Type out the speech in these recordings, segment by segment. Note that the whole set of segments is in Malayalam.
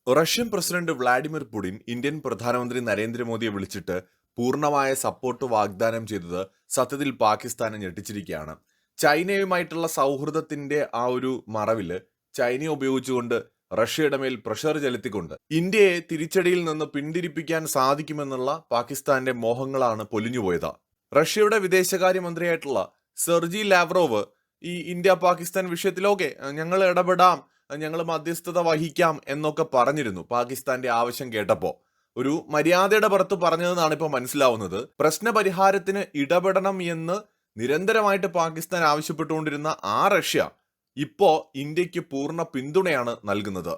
Russian president Vladimir Putin Indian പ്രധാനമന്ത്രി നരേന്ദ്രമോദിയെ വിളിച്ചിട്ട് പൂർണ്ണമായ സപ്പോർട്ട് വാഗ്ദാനം ചെയ്തത് സത്യത്തിൽ പാകിസ്ഥാനെ ഞെട്ടിച്ചിരിക്കുകയാണ്. ചൈനയുമായിട്ടുള്ള സൗഹൃദത്തിന്റെ ആ ഒരു മറവില് ചൈനയെ ഉപയോഗിച്ചുകൊണ്ട് റഷ്യയുടെ മേൽ പ്രഷർ ചെലുത്തിക്കൊണ്ട് ഇന്ത്യയെ തിരിച്ചടിയിൽ നിന്ന് പിന്തിരിപ്പിക്കാൻ സാധിക്കുമെന്നുള്ള പാകിസ്ഥാന്റെ മോഹങ്ങളാണ് പൊലിഞ്ഞുപോയത്. റഷ്യയുടെ വിദേശകാര്യമന്ത്രിയായിട്ടുള്ള സെർജി ലാവ്റോവ് ഈ ഇന്ത്യ പാകിസ്ഥാൻ വിഷയത്തിലൊക്കെ ഞങ്ങൾ ഇടപെടാം, ഞങ്ങൾ മധ്യസ്ഥത വഹിക്കാം എന്നൊക്കെ പറഞ്ഞിരുന്നു. പാകിസ്ഥാന്റെ ആവശ്യം കേട്ടപ്പോൾ ഒരു മര്യാദയുടെ പുറത്ത് പറഞ്ഞതെന്നാണ് ഇപ്പോൾ മനസ്സിലാവുന്നത്. പ്രശ്നപരിഹാരത്തിന് ഇടപെടണം എന്ന് നിരന്തരമായിട്ട് പാകിസ്ഥാൻ ആവശ്യപ്പെട്ടുകൊണ്ടിരുന്ന ആ റഷ്യ ഇപ്പോ ഇന്ത്യക്ക് പൂർണ്ണ പിന്തുണയാണ് നൽകുന്നത്.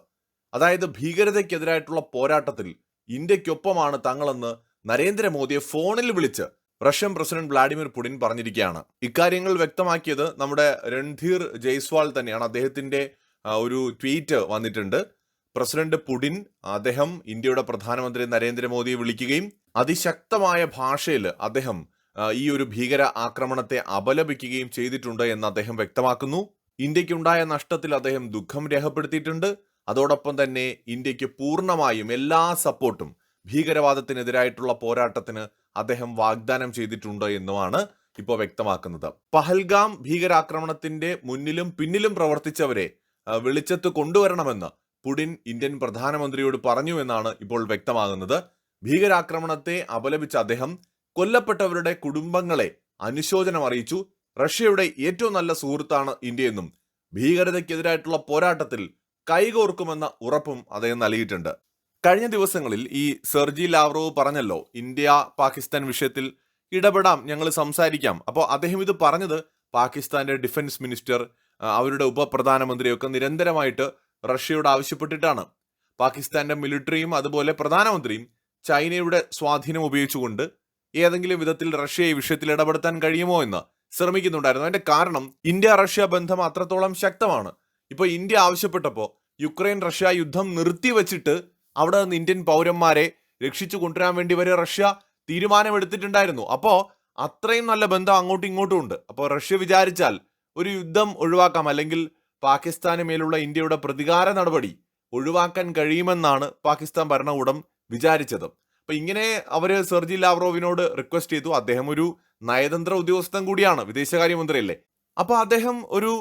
അതായത് ഭീകരതയ്ക്കെതിരായിട്ടുള്ള പോരാട്ടത്തിൽ ഇന്ത്യക്കൊപ്പമാണ് തങ്ങളെന്ന് നരേന്ദ്രമോദിയെ ഫോണിൽ വിളിച്ച് റഷ്യൻ പ്രസിഡന്റ് വ്ളാഡിമിർ പുടിൻ പറഞ്ഞിരിക്കുകയാണ്. ഇക്കാര്യങ്ങൾ വ്യക്തമാക്കിയത് നമ്മുടെ രൺധീർ ജയ്സ്വാൾ തന്നെയാണ്. അദ്ദേഹത്തിന്റെ ഒരു ട്വീറ്റ് വന്നിട്ടുണ്ട്. പ്രസിഡന്റ് പുടിൻ അദ്ദേഹം ഇന്ത്യയുടെ പ്രധാനമന്ത്രി നരേന്ദ്രമോദിയെ വിളിക്കുകയും അതിശക്തമായ ഭാഷയിൽ അദ്ദേഹം ഈ ഒരു ഭീകര ആക്രമണത്തെ അപലപിക്കുകയും ചെയ്തിട്ടുണ്ട് എന്ന് അദ്ദേഹം വ്യക്തമാക്കുന്നു. ഇന്ത്യക്കുണ്ടായ നഷ്ടത്തിൽ അദ്ദേഹം ദുഃഖം രേഖപ്പെടുത്തിയിട്ടുണ്ട്. അതോടൊപ്പം തന്നെ ഇന്ത്യക്ക് പൂർണ്ണമായും എല്ലാ സപ്പോർട്ടും ഭീകരവാദത്തിനെതിരായിട്ടുള്ള പോരാട്ടത്തിന് അദ്ദേഹം വാഗ്ദാനം ചെയ്തിട്ടുണ്ട് എന്നുമാണ് ഇപ്പോൾ വ്യക്തമാക്കുന്നത്. പഹൽഗാം ഭീകരാക്രമണത്തിന്റെ മുന്നിലും പിന്നിലും പ്രവർത്തിച്ചവരെ വെളിച്ചത്ത് കൊണ്ടുവരണമെന്ന് പുടിൻ ഇന്ത്യൻ പ്രധാനമന്ത്രിയോട് പറഞ്ഞു എന്നാണ് ഇപ്പോൾ വ്യക്തമാകുന്നത്. ഭീകരാക്രമണത്തെ അപലപിച്ച അദ്ദേഹം കൊല്ലപ്പെട്ടവരുടെ കുടുംബങ്ങളെ അനുശോചനം അറിയിച്ചു. റഷ്യയുടെ ഏറ്റവും നല്ല സുഹൃത്താണ് ഇന്ത്യയെന്നും ഭീകരതയ്ക്കെതിരായിട്ടുള്ള പോരാട്ടത്തിൽ കൈകോർക്കുമെന്ന ഉറപ്പും അദ്ദേഹം നൽകിയിട്ടുണ്ട്. കഴിഞ്ഞ ദിവസങ്ങളിൽ ഈ സെർജി ലാവ്റോവ് പറഞ്ഞല്ലോ, ഇന്ത്യ പാകിസ്ഥാൻ വിഷയത്തിൽ ഇടപെടാം, ഞങ്ങൾ സംസാരിക്കാം. അപ്പോൾ അദ്ദേഹം ഇത് പറഞ്ഞത് പാകിസ്ഥാന്റെ ഡിഫൻസ് മിനിസ്റ്റർ, അവരുടെ ഉപപ്രധാനമന്ത്രിയൊക്കെ നിരന്തരമായിട്ട് റഷ്യയോട് ആവശ്യപ്പെട്ടിട്ടാണ്. പാകിസ്ഥാന്റെ മിലിറ്ററിയും അതുപോലെ പ്രധാനമന്ത്രിയും ചൈനയുടെ സ്വാധീനം ഉപയോഗിച്ചുകൊണ്ട് ഏതെങ്കിലും വിധത്തിൽ റഷ്യ ഈ വിഷയത്തിൽ ഇടപെടുത്താൻ കഴിയുമോ എന്ന് ശ്രമിക്കുന്നുണ്ടായിരുന്നു. അതിന്റെ കാരണം ഇന്ത്യ റഷ്യ ബന്ധം അത്രത്തോളം ശക്തമാണ്. ഇപ്പൊ ഇന്ത്യ ആവശ്യപ്പെട്ടപ്പോൾ യുക്രൈൻ റഷ്യ യുദ്ധം നിർത്തിവെച്ചിട്ട് അവിടെ നിന്ന് ഇന്ത്യൻ പൗരന്മാരെ രക്ഷിച്ചു കൊണ്ടുവരാൻ വേണ്ടി വരെ റഷ്യ തീരുമാനമെടുത്തിട്ടുണ്ടായിരുന്നു. അപ്പോൾ അത്രയും നല്ല ബന്ധം അങ്ങോട്ടും ഇങ്ങോട്ടും ഉണ്ട്. അപ്പോൾ റഷ്യ വിചാരിച്ചാൽ ഒരു യുദ്ധം ഒഴിവാക്കാം, അല്ലെങ്കിൽ പാകിസ്ഥാന് മേലുള്ള ഇന്ത്യയുടെ പ്രതികാര നടപടി ഒഴിവാക്കാൻ കഴിയുമെന്നാണ് പാകിസ്ഥാൻ ഭരണകൂടം വിചാരിച്ചത്. അപ്പൊ ഇങ്ങനെ അവര് സെർജി ലാവ്റോവിനോട് റിക്വസ്റ്റ് ചെയ്തു. അദ്ദേഹം ഒരു നയതന്ത്ര ഉദ്യോഗസ്ഥൻ കൂടിയാണ്, വിദേശകാര്യമന്ത്രിയല്ലേ. അപ്പൊ അദ്ദേഹം ഒരു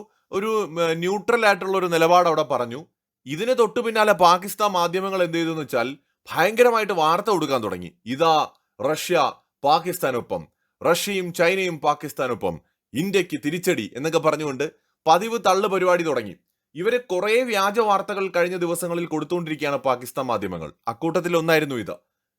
ന്യൂട്രൽ ആയിട്ടുള്ള ഒരു നിലപാട് അവിടെ പറഞ്ഞു. ഇതിന് തൊട്ടു പിന്നാലെ പാകിസ്ഥാൻ മാധ്യമങ്ങൾ എന്ത് ചെയ്തു എന്ന് വെച്ചാൽ ഭയങ്കരമായിട്ട് വാർത്ത കൊടുക്കാൻ തുടങ്ങി. ഇതാ റഷ്യ പാകിസ്ഥാനൊപ്പം, റഷ്യയും ചൈനയും പാകിസ്ഥാനൊപ്പം, ഇന്ത്യക്ക് തിരിച്ചടി എന്നൊക്കെ പറഞ്ഞുകൊണ്ട് പതിവ് തള്ളു പരിപാടി തുടങ്ങി. ഇവരെ കുറെ വ്യാജ വാർത്തകൾ കഴിഞ്ഞ ദിവസങ്ങളിൽ കൊടുത്തുകൊണ്ടിരിക്കുകയാണ് പാകിസ്ഥാൻ മാധ്യമങ്ങൾ. അക്കൂട്ടത്തിൽ ഒന്നായിരുന്നു ഇത്.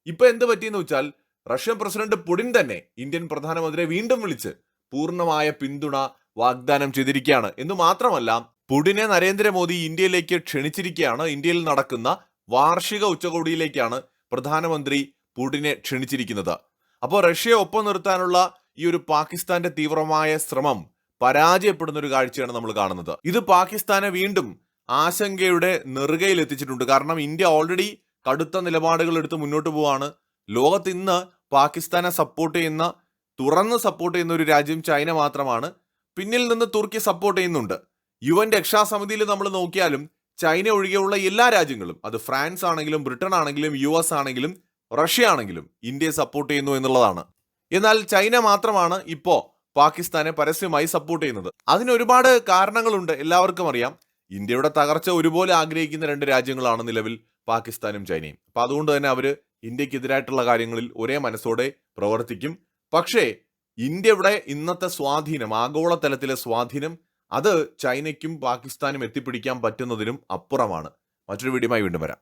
ഇപ്പൊ എന്ത് പറ്റിയെന്ന് വെച്ചാൽ റഷ്യൻ പ്രസിഡന്റ് പുടിൻ തന്നെ ഇന്ത്യൻ പ്രധാനമന്ത്രിയെ വീണ്ടും വിളിച്ച് പൂർണ്ണമായ പിന്തുണ വാഗ്ദാനം ചെയ്തിരിക്കുകയാണ്. എന്ന് മാത്രമല്ല, പുടിനെ നരേന്ദ്രമോദി ഇന്ത്യയിലേക്ക് ക്ഷണിച്ചിരിക്കുകയാണ്. ഇന്ത്യയിൽ നടക്കുന്ന വാർഷിക ഉച്ചകോടിയിലേക്കാണ് പ്രധാനമന്ത്രി പുടിനെ ക്ഷണിച്ചിരിക്കുന്നത്. അപ്പോൾ റഷ്യയെ ഒപ്പം നിർത്താനുള്ള ഈ ഒരു പാകിസ്ഥാന്റെ തീവ്രമായ ശ്രമം പരാജയപ്പെടുന്ന ഒരു കാഴ്ചയാണ് നമ്മൾ കാണുന്നത്. ഇത് പാകിസ്ഥാനെ വീണ്ടും ആശങ്കയുടെ നെറുകയിൽ എത്തിച്ചിട്ടുണ്ട്. കാരണം ഇന്ത്യ ഓൾറെഡി കടുത്ത നിലപാടുകൾ എടുത്ത് മുന്നോട്ട് പോവാണ്. ലോകത്ത് ഇന്ന് പാകിസ്ഥാനെ സപ്പോർട്ട് ചെയ്യുന്ന, തുറന്ന് സപ്പോർട്ട് ചെയ്യുന്ന ഒരു രാജ്യം ചൈന മാത്രമാണ്. പിന്നിൽ നിന്ന് തുർക്കി സപ്പോർട്ട് ചെയ്യുന്നുണ്ട്. UN രക്ഷാസമിതിയിൽ നമ്മൾ നോക്കിയാലും ചൈന ഒഴികെയുള്ള എല്ലാ രാജ്യങ്ങളും, അത് ഫ്രാൻസ് ആണെങ്കിലും ബ്രിട്ടൻ ആണെങ്കിലും US ആണെങ്കിലും റഷ്യ ആണെങ്കിലും ഇന്ത്യയെ സപ്പോർട്ട് ചെയ്യുന്നു എന്നുള്ളതാണ്. എന്നാൽ ചൈന മാത്രമാണ് ഇപ്പോ പാകിസ്ഥാനെ പരസ്യമായി സപ്പോർട്ട് ചെയ്യുന്നത്. അതിന് ഒരുപാട് കാരണങ്ങളുണ്ട്, എല്ലാവർക്കും അറിയാം. ഇന്ത്യയുടെ തകർച്ച ഒരുപോലെ ആഗ്രഹിക്കുന്ന രണ്ട് രാജ്യങ്ങളാണ് നിലവിൽ പാകിസ്ഥാനും ചൈനയും. അപ്പൊ അതുകൊണ്ട് തന്നെ അവര് ഇന്ത്യക്കെതിരായിട്ടുള്ള കാര്യങ്ങളിൽ ഒരേ മനസ്സോടെ പ്രവർത്തിക്കും. പക്ഷേ ഇന്ത്യയുടെ ഇന്നത്തെ സ്വാധീനം, ആഗോളതലത്തിലെ സ്വാധീനം, അത് ചൈനയ്ക്കും പാകിസ്ഥാനും എത്തിപ്പിടിക്കാൻ പറ്റുന്നതിനും അപ്പുറമാണ്. മറ്റൊരു വീഡിയോയുമായി വീണ്ടും വരാം.